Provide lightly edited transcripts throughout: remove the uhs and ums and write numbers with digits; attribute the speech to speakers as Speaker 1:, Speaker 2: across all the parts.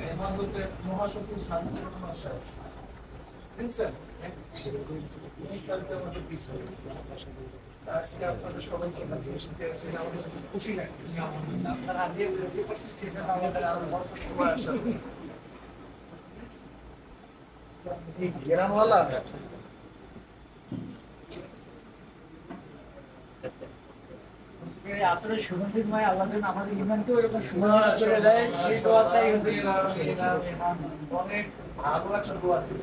Speaker 1: হেফাজতের মহাসচিব সাজিদুর রহমান সাহেব শুনছেন? আমাদের পিছিয়ে আজকে আপনাদের সবাইকে কাছে এসে এসে আমাদের খুশি লাগতেছে। আপনারা আগে আমাদের আরো বড় গ্রামওয়ালা আপনার সুগন্ধিময় আল্লাহ যেন আমাদের ইমানকেও এরকম সুগন্ধিত করে দেয়, এই দোয়া চাই। অনেক ভালো একটা দোয়া আছে,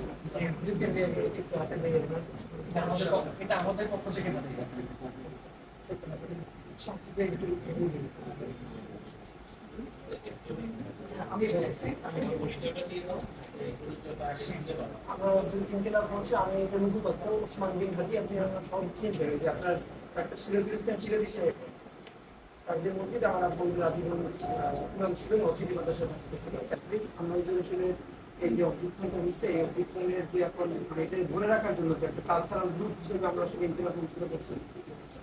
Speaker 1: এটা আমাদের পক্ষ থেকে আমি বলেছি আমরা যদি ক্লাব হচ্ছে আমি এটা নতুন কথা ওসমান বিন হাদি আপনি আমার সব চিনবেন যে আপনার ডাক্তার সিরাজুল ইসলাম সিরাজি সাহেব তার যে মসজিদ আমার আব্বু রাজীবন ইমাম ছিলেন অচিদি মাদ্রাসার আমরা ওই জন্য এই যে অভ্যুত্থানটা হয়েছে এই অভ্যুত্থানের যে এখন এটা ধরে রাখার জন্য যে একটা কালচারাল গ্রুপ হিসেবে আমরা আসলে ইনকিলাব অনুষ্ঠিত করছি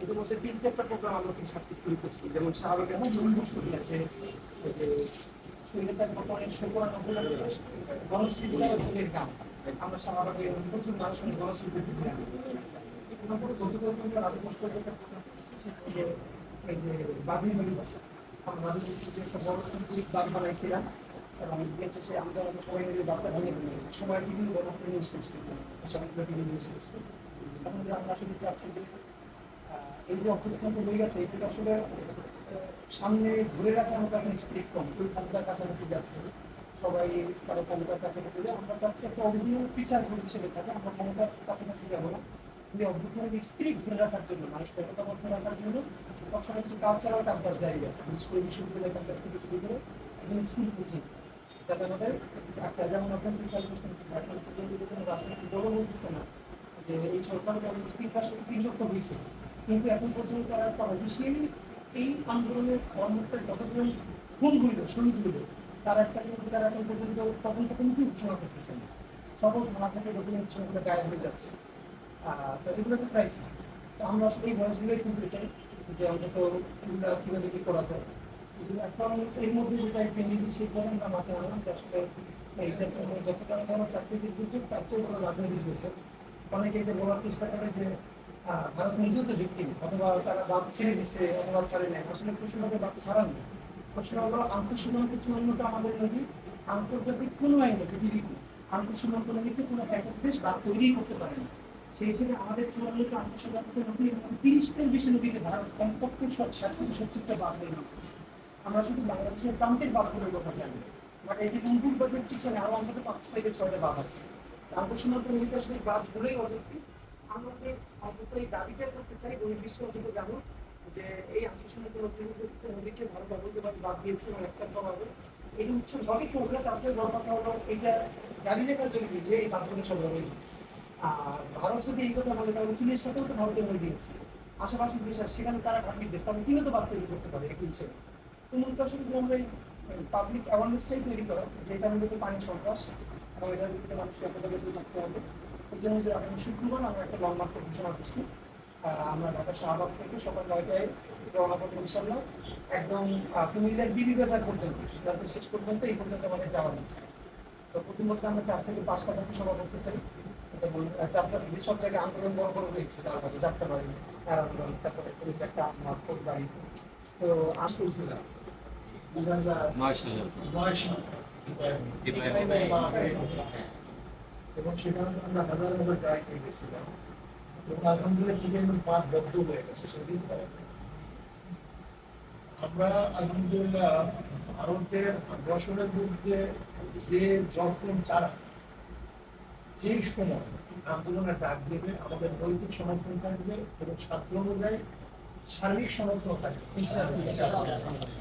Speaker 1: ইতিমধ্যে 3-4টা প্রোগ্রাম আমরা খুব সাকসেসফুলি করছি। যেমন স্বাভাবিক এখন জরুরি করছি আছে গণশৃঙ্খলার গান আমরা স্বাভাবিক প্রচুর মানুষ গণশিল্পী দিয়েছিলাম। এই যে বাদী আমরা একটা বড় সাংস্কৃতিক বাদ বানাইছিলাম এবং শেষে আমরা সবাই মিলে বার্তা ভেঙে দিয়েছি সময় টিভি গণমাধ্যমে নিউজ করছি সবাইগুলো টিভি নিউজ করছি। এখন আমরা আসলে চাচ্ছি যে এই যে অভ্যুত্থানটা হয়ে গেছে এটা আসলে সামনে ধরে রাখার মতো এখন স্পিরিট কম, কেউ ক্ষমতার কাছাকাছি যাচ্ছে, সবাই কারো ক্ষমতার কাছাকাছি যায়। আমরা চাচ্ছি একটা অরিজিনাল পিচার গ্রুপ হিসেবে থাকে, আমরা ক্ষমতার কাছাকাছি যাবো না, কিন্তু অভ্যুত্থানের স্পিরিট ধরে রাখার জন্য মানুষ ক্ষমতাবদ্ধ রাখার জন্য সবসময় কিছু কালচারাল কাজবাজ জারি রাখে, বিশেষ করে বিশ্ববিদ্যালয়ের কাছ থেকে শুরু করে একদম স্কুল পর্যন্ত, যাতে আমাদের একটা যেমন আপনার কোনো রাজনৈতিক দলও বলতেছে না যে এই সরকারের কৃষক হয়েছে, কিন্তু এখন পর্যন্ত তারা একটা অফিসিয়ালি এই আন্দোলনের কর্মকর্তার যতজন খুন হইল শহীদ হইল তার একটা কিন্তু তারা এখন পর্যন্ত তদন্ত কমিটি ঘোষণা করতেছে না, সকল থানা থেকে ডকুমেন্টেশনগুলো গায়েব হয়ে যাচ্ছে। তো এগুলো তো ক্রাইসিস। তো আমরা আসলে এই ভয়েসগুলোই তুলতে চাই যে অন্তত এগুলো কীভাবে কী করা যায়। এখন এর মধ্যে যেটা পেন্ডিং সেই প্রবলেমটা মাথায় আনলাম যে আসলে এইটা যতটা বড় প্রাকৃতিক দুর্যোগ তার চেয়ে বড় রাজনৈতিক দুর্যোগ। অনেকে এটা বলার চেষ্টা করে যে ভারত নিজেও তো ভিক্টিম, অথবা তারা বাদ ছেড়ে দিচ্ছে অথবা ছাড়ে নেয়। আসলে প্রশ্নটাকে বাদ ছাড়ান না, প্রশ্ন হলো আন্তঃসীমান্ত চূড়ান্নটা আমাদের নদী, আন্তর্জাতিক কোনো আইনে পৃথিবীতে আন্তঃসীমান্ত নদীতে কোনো একক দেশ বাদ তৈরি করতে পারে না। সেই হিসেবে আমাদের চূড়ান্নটা আন্তঃসীমান্ত নদী এবং 30টার বেশি নদীতে ভারত কমপক্ষে 60 থেকে 70টা বাদ নির্মাণ করছে। আমরা শুধু বাংলাদেশের প্রান্তের বাদগুলোর কথা জানি, বাট এই যে মুকুটবাদের পিছনে আরো অন্তত 5 থেকে 6টা বাদ আছে। আন্তঃসীমান্ত নদীতে আসলে বাদগুলোই অযৌক্তিক। আমাদের অন্তত এই দাবিটা করতে চাই বহির্বিশ্ব অন্তত জানো যে এই আন্তঃসীমান্ত নদীকে ভারত অবৈধভাবে বাদ দিয়েছে এবং একতরফাভাবে এই উচ্ছেদ হবে করবে। তার চেয়ে বড় কথা হলো এটা জানি না কার জন্য যে এই বাদগুলো সব হবে। আর ভারত যদি এই কথা বলে তাহলে চীনের সাথেও তো ভারতের হয়ে দিয়েছে, আশেপাশে দেশ আছে সেখানে তারা ঘাটির দেশ, তাহলে চীনও তো বাদ তৈরি করতে পারে একই হিসেবে। তো মূলত আসলে যে আমরা এই পাবলিক অ্যাওয়ারনেসটাই তৈরি করা যে এটা মূলত পানি সন্ত্রাস এবং এটার দিকে মানুষকে এতটা থাকতে হবে। এই জন্য যে আগামী শুক্রবার আমরা একটা লং মার্চের ঘোষণা করছি। আমরা ঢাকা শাহবাগ থেকে সকাল 9টায় রওনা করবো ইনশাল্লাহ, একদম কুমিল্লার বিবি বাজার পর্যন্ত, যাতে শেষ পর্যন্ত এই পর্যন্ত আমাদের যাওয়া যাচ্ছে। তো প্রতিমধ্যে আমরা 4 থেকে 5টা পর্যন্ত সভা করতে চাই। যাত্রা যেসব জায়গায় আন্দোলন বড় বড় হয়েছে তার মধ্যে যাত্রা বাড়ি আর আন্দোলন, তারপরে একটা আমার বাড়ি। তো আসছিলাম এবং সেখানে আমরা হাজার হাজার গাড়ি নিয়ে গেছিলাম এবং আলহামদুলিল্লাহ পাঁচ বদ্ধ হয়ে গেছে সেদিন। আমরা আলহামদুলিল্লাহ ভারতের আগ্রাসনের বিরুদ্ধে যে যখন চারা যে সময় আন্দোলনের ডাক দেবে আমাদের নৈতিক সমর্থন থাকবে এবং ছাত্র অনুযায়ী শারীরিক সমর্থন থাকবে।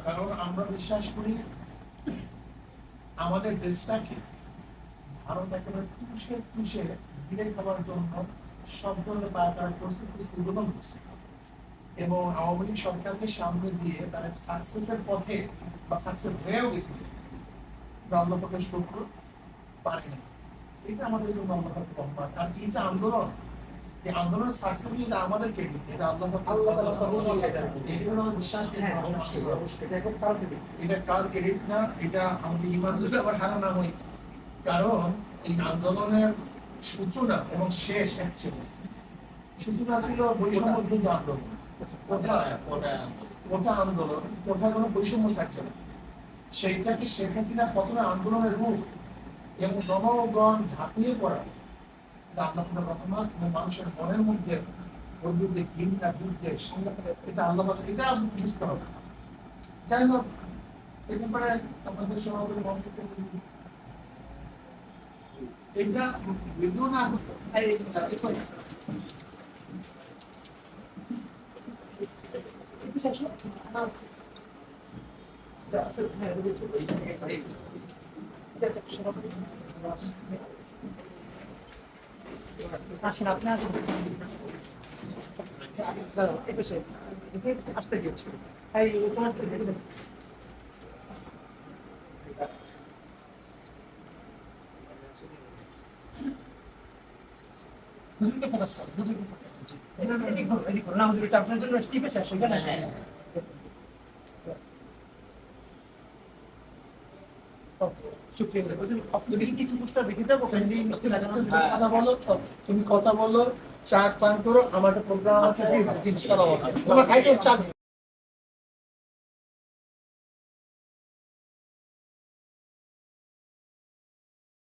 Speaker 1: কারণ আমরা বিশ্বাস করি আমাদের দেশটাকে ভারত একেবারে চুষে দিলে খাবার জন্য সব ধরনের তারা প্রস্তুতি গ্রহণ করছে এবং আওয়ামী লীগ সরকারকে সামনে দিয়ে তারা সাকসেসের পথে বা সাকসেস হয়েও গেছিল, আল্লাহ পাকের শুকর পারে না। এটা আমাদের জন্য আর এই যে আন্দোলন
Speaker 2: এই আন্দোলনের সাকসেস এটা আমাদের ক্রেডিট, এটা আল্লাহ বিশ্বাস।
Speaker 1: হ্যাঁ অবশ্যই অবশ্যই, এটা এখন কার দেবে?
Speaker 2: এটা কার ক্রেডিট না, এটা আমাদের ইমান যদি আবার হারা না হয়। কারণ এই আন্দোলনের সূচনা এবং শেষ এক ছিল। সূচনা ছিল বৈষম্য বিরোধী আন্দোলন, কোটা আন্দোলন, কোটা কোনো বৈষম্য থাকবে না। সেইটাকে শেখ হাসিনা প্রথমে আন্দোলনের রূপ এবং জনগণ ঝাঁপিয়ে পড়া, আল্লাহ রহমান এবং মানুষের মনের মধ্যে ওর বিরুদ্ধে ঘৃণা বিদ্বেষ, এটা আল্লাহ এটা বুঝতে হবে। যাই হোক, এই ব্যাপারে আমাদের সভাপতি এটা ভিডিও না
Speaker 1: আসেন আপনি আসতে গিয়েছিল হুজুরকে ফোকাস করো, হুজুরকে ফোকাস করো। এদিক ঘুরো, এদিক ঘুরো। না হুজুর, এটা আপনার জন্য টিপে শেষ হয়ে গেল। শুক্রিয়া হুজুর। আপনি কি কিছু পোস্টার রেখে যাবো?
Speaker 2: কথা বলো, তুমি কথা বলো, চা পান করো, আমার একটা প্রোগ্রাম আছে।
Speaker 1: জি জি,
Speaker 2: চা